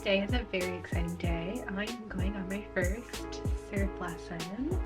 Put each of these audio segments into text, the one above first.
Today is a very exciting day. I am going on my first surf lesson.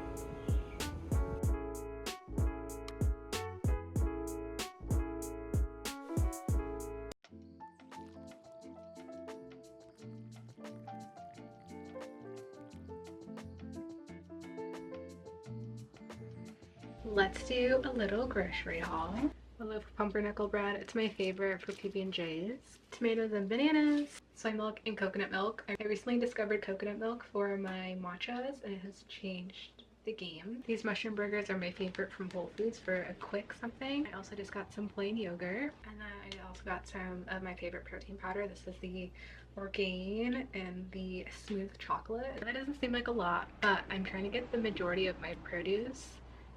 Let's do a little grocery haul. A loaf of pumpernickel bread, it's my favorite for PB&J's. Tomatoes and bananas, soy milk and coconut milk. I recently discovered coconut milk for my matchas and it has changed the game. These mushroom burgers are my favorite from Whole Foods for a quick something. I also just got some plain yogurt, and then I also got some of my favorite protein powder. This is the Orgain and the smooth chocolate. That doesn't seem like a lot, but I'm trying to get the majority of my produce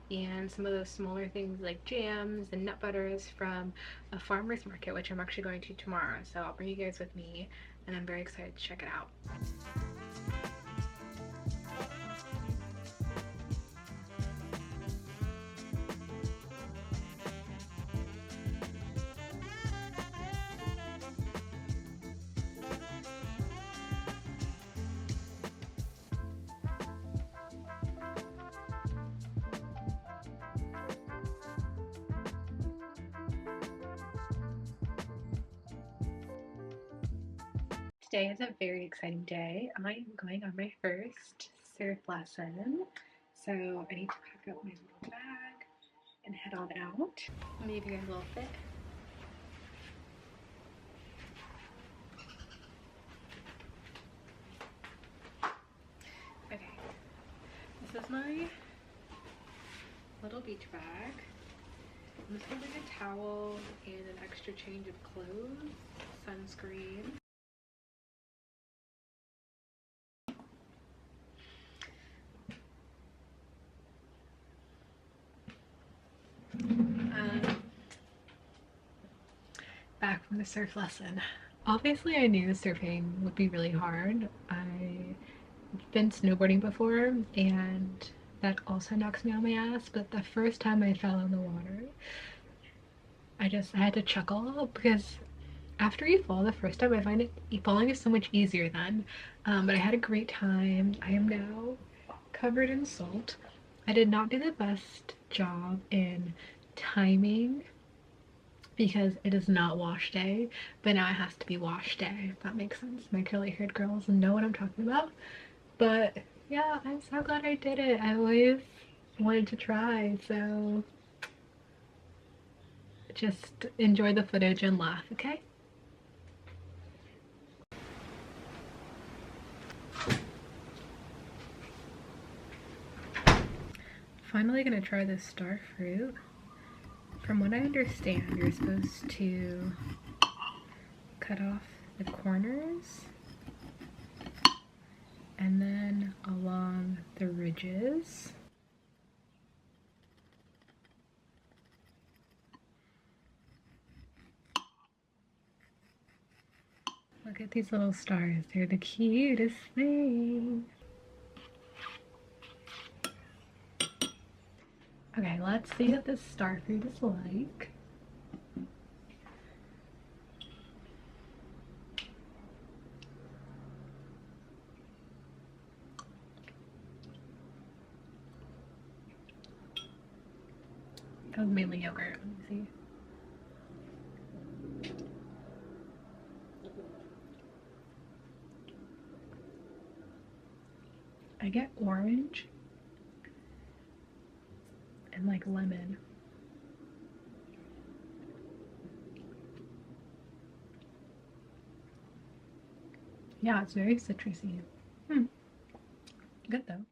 and some of those smaller things like jams and nut butters from a farmer's market, which I'm actually going to tomorrow. So I'll bring you guys with me, and I'm very excited to check it out. Today is a very exciting day. I am going on my first surf lesson. So I need to pack up my little bag and head on out. Let me give you guys a little fit. Okay, this is my little beach bag. I'm just gonna bring a towel and an extra change of clothes, sunscreen. Back from the surf lesson. Obviously I knew surfing would be really hard. I've been snowboarding before and that also knocks me on my ass, but the first time I fell in the water, I had to chuckle because after you fall the first time, I find it falling is so much easier then. But I had a great time. I am now covered in salt. I did not do the best job in timing because it is not wash day, but now it has to be wash day, if that makes sense. My curly haired girls know what I'm talking about. But yeah, I'm so glad I did it. I always wanted to try, so just enjoy the footage and laugh, okay? Finally gonna try this star fruit. From what I understand, you're supposed to cut off the corners and then along the ridges. Look at these little stars, they're the cutest thing. Okay, let's see what this star fruit is like. That was mainly yogurt. Let me see. I get orange and like lemon. Yeah, it's very citrusy. Good though.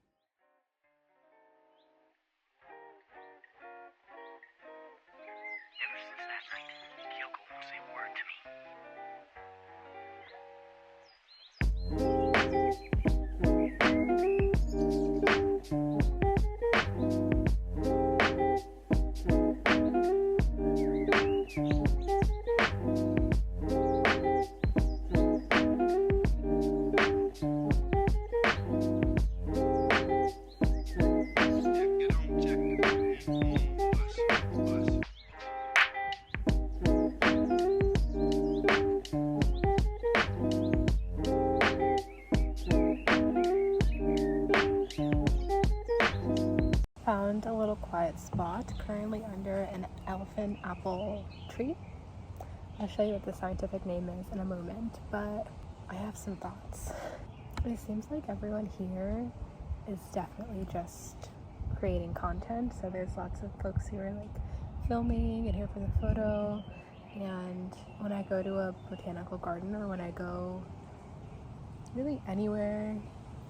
Ever since that night, Kyoko won't say a word to me. found a little quiet spot currently under an elephant apple tree. I'll show you what the scientific name is in a moment, but I have some thoughts. It seems like everyone here is definitely just creating content, so there's lots of folks who are like filming and here for the photo. And when I go to a botanical garden, or when I go really anywhere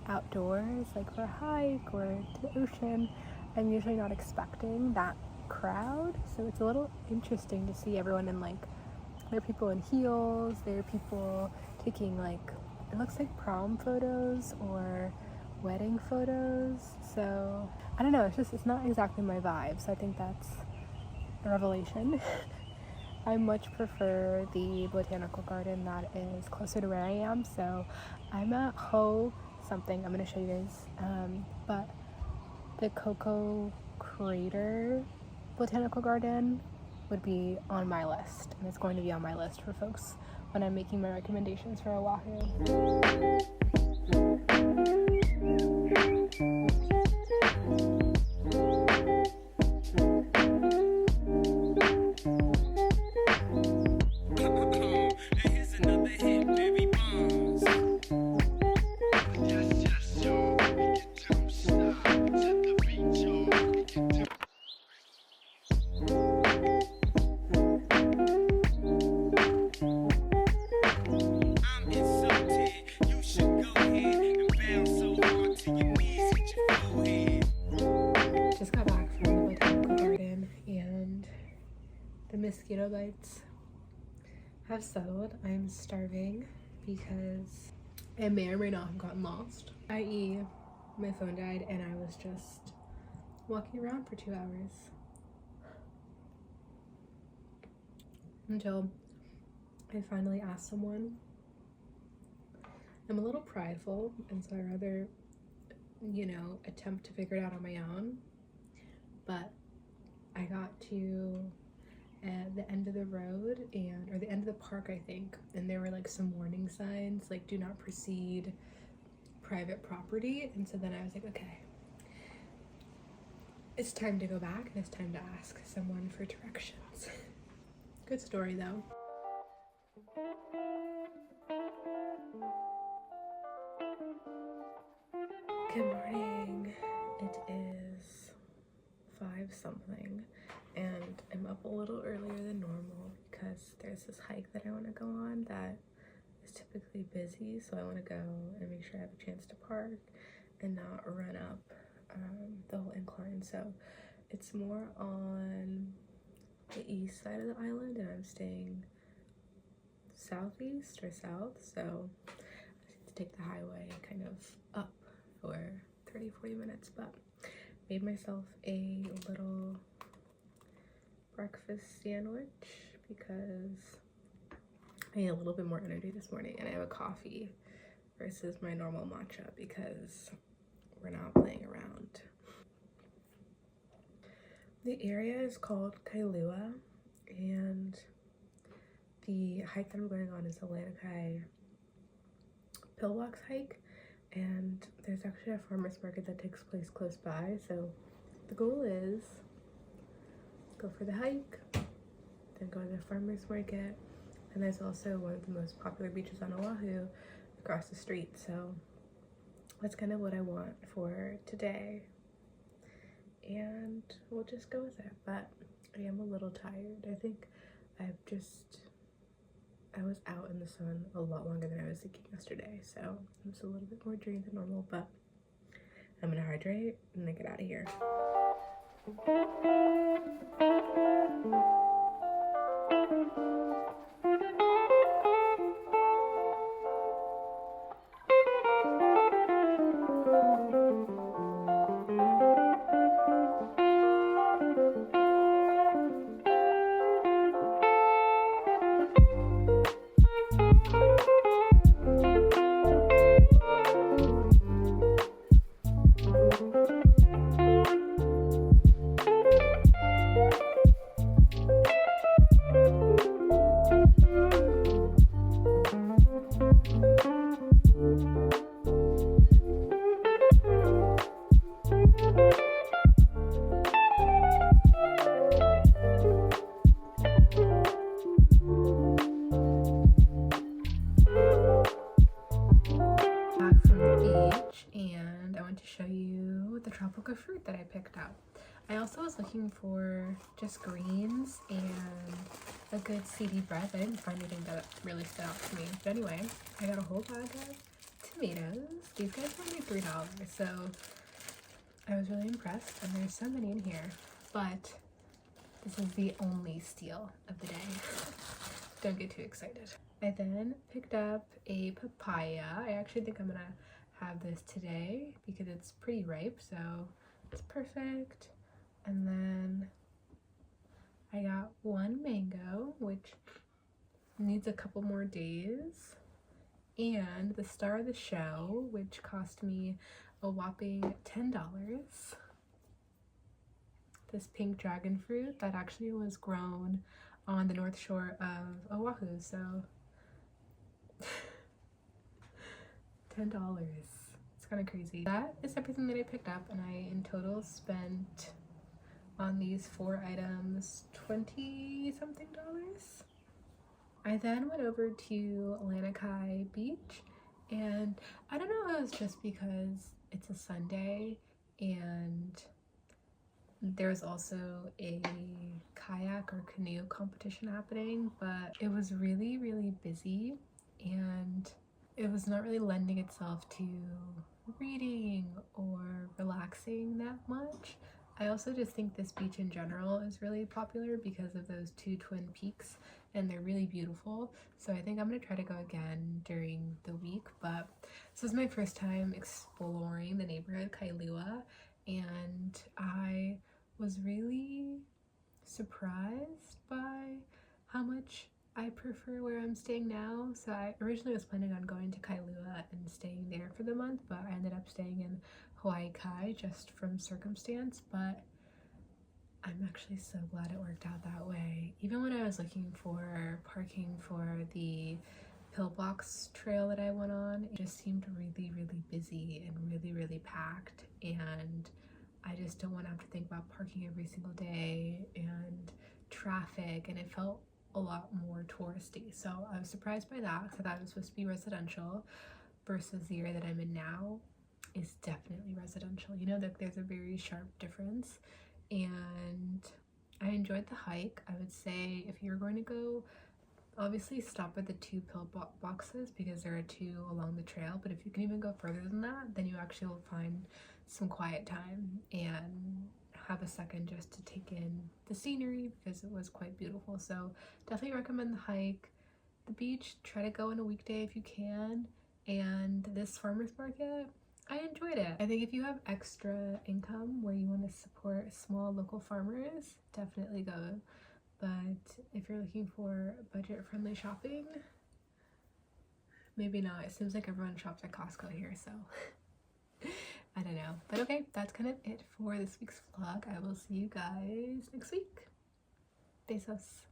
outdoors, like for a hike or to the ocean, I'm usually not expecting that crowd. So it's a little interesting to see everyone in like, there are people in heels, there are people taking like, it looks like prom photos or wedding photos. So I don't know, it's not exactly my vibe. So I think that's a revelation. I much prefer the botanical garden that is closer to where I am. So I'm at Ho something, I'm gonna show you guys, but the Coco Crater Botanical Garden would be on my list, and it's going to be on my list for folks when I'm making my recommendations for Oahu. Mosquito bites have settled. I'm starving because I may or may not have gotten lost, i.e. my phone died and I was just walking around for 2 hours until I finally asked someone. I'm a little prideful, and so I rather, attempt to figure it out on my own, but I got to at the end of the road or the end of the park, I think, and there were like some warning signs like do not proceed, private property. And so then I was like, okay, it's time to go back and it's time to ask someone for directions. Good story though. Good morning. It is 5 something and I'm up a little earlier than normal because there's this hike that I want to go on that is typically busy, so I want to go and make sure I have a chance to park and not run up the whole incline. So it's more on the east side of the island and I'm staying southeast or south, so I need to take the highway kind of up for 30-40 minutes, but made myself a little breakfast sandwich because I need a little bit more energy this morning, and I have a coffee versus my normal matcha because we're not playing around. The area is called Kailua, and the hike that I'm going on is the Lanikai pillbox hike, and there's actually a farmer's market that takes place close by. So the goal is go for the hike, then go to the farmer's market, and there's also one of the most popular beaches on Oahu across the street. So that's kind of what I want for today, and we'll just go with it. But I am a little tired. I think I was out in the sun a lot longer than I was thinking yesterday, so I'm just a little bit more drained than normal, but I'm gonna hydrate and then get out of here. tropical fruit that I picked up. I also was looking for just greens and a good seedy bread. I didn't find anything that really stood out to me. But anyway, I got a whole bag of tomatoes. These guys were only $3, so I was really impressed. And there's so many in here, but this is the only steal of the day. Don't get too excited. I then picked up a papaya. I actually think I'm gonna have this today because it's pretty ripe, so it's perfect. And then I got one mango, which needs a couple more days, and the star of the show, which cost me a whopping $10. This pink dragon fruit that actually was grown on the north shore of Oahu, so $10. It's kind of crazy. That is everything that I picked up, and I in total spent on these 4 items 20 something dollars. I then went over to Lanikai Beach, and I don't know if it was just because it's a Sunday and there's also a kayak or canoe competition happening, but it was really, really busy and it was not really lending itself to reading or relaxing that much. I also just think this beach in general is really popular because of those 2 twin peaks, and they're really beautiful. So I think I'm gonna try to go again during the week, but this was my first time exploring the neighborhood Kailua, and I was really surprised by how much I prefer where I'm staying now. So I originally was planning on going to Kailua and staying there for the month, but I ended up staying in Hawaii Kai just from circumstance. But I'm actually so glad it worked out that way. Even when I was looking for parking for the pillbox trail that I went on, it just seemed really, really busy and really, really packed, and I just don't want to have to think about parking every single day and traffic, and it felt a lot more touristy. So I was surprised by that because I thought it was supposed to be residential, versus the area that I'm in now is definitely residential. You know, that there's a very sharp difference, and I enjoyed the hike. I would say if you're going to go, obviously stop at the 2 boxes because there are 2 along the trail, but if you can even go further than that, then you actually will find some quiet time and have a second just to take in the scenery because it was quite beautiful. So definitely recommend the hike. The beach, try to go on a weekday if you can, and this farmers market, I enjoyed it. I think if you have extra income where you want to support small local farmers, definitely go. But if you're looking for budget-friendly shopping, maybe not. It seems like everyone shops at Costco here, so I don't know. But okay, that's kind of it for this week's vlog. I will see you guys next week. Besos.